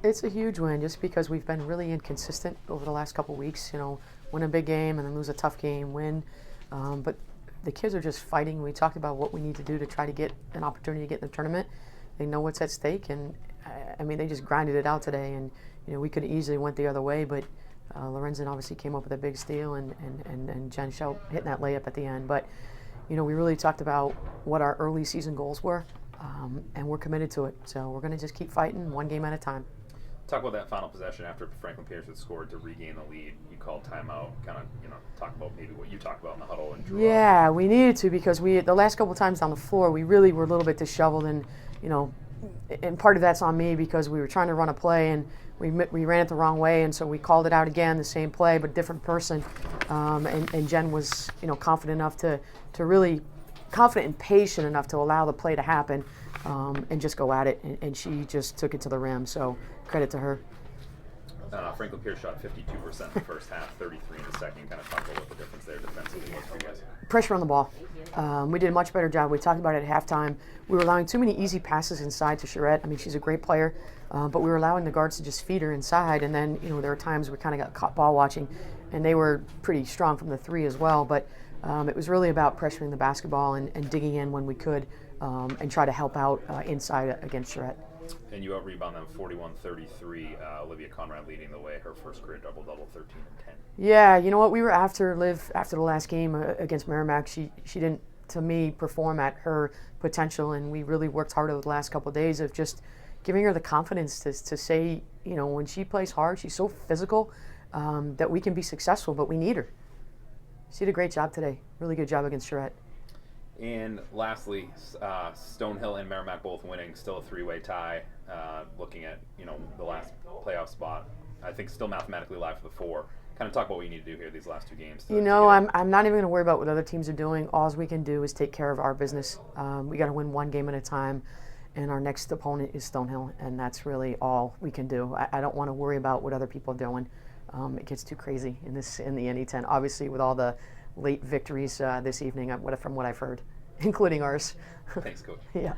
It's a huge win just because we've been really inconsistent over the last couple weeks. Win a big game and then lose a tough game, win. But the kids are just fighting. We talked about what we need to do to try to get an opportunity to get in the tournament. They know what's at stake, and I mean, they just grinded it out today. And we could have easily went the other way, but Lorenzen obviously came up with a big steal, and Jen Schell hitting that layup at the end. But we really talked about what our early season goals were, and we're committed to it. So we're going to just keep fighting one game at a time. Talk about that final possession after Franklin Pierce had scored to regain the lead. You called timeout, kind of, talk about maybe what you talked about in the huddle and drew Yeah, we needed to because the last couple times down the floor, we really were a little bit disheveled, and and part of that's on me because we were trying to run a play and we ran it the wrong way, and so we called it out again, the same play but different person. And Jen was confident enough to really confident and patient enough to allow the play to happen, and just go at it, and she just took it to the rim. So credit to her. Franklin Pierce shot 52% in the first half, 33 in the second. Kind of talk about what the difference there defensively was for you guys. Pressure on the ball. We did a much better job. We talked about it at halftime. We were allowing too many easy passes inside to Charette. I mean, she's a great player, but we were allowing the guards to just feed her inside. And then, there were times we kind of got caught ball watching, and they were pretty strong from the three as well. But it was really about pressuring the basketball and digging in when we could, and try to help out inside against Charette. And you out-rebound them 41-33. Olivia Conrad leading the way, her first career double-double, 13 and 10. Yeah, you know what? We were after Liv after the last game against Merrimack. She didn't, to me, perform at her potential, and we really worked hard over the last couple of days of just giving her the confidence to say, when she plays hard, she's so physical, that we can be successful, but we need her. She did a great job today. Really good job against Charette. And lastly, Stonehill and Merrimack both winning, still a three-way tie. Looking at the last playoff spot, I think still mathematically alive for the four. Kind of talk about what you need to do here these last two games. I'm not even going to worry about what other teams are doing. All we can do is take care of our business. We got to win one game at a time, and our next opponent is Stonehill, and that's really all we can do. I don't want to worry about what other people are doing. It gets too crazy in the NE10. Obviously, with all the late victories this evening, from what I've heard, including ours. Thanks, Coach. Yeah.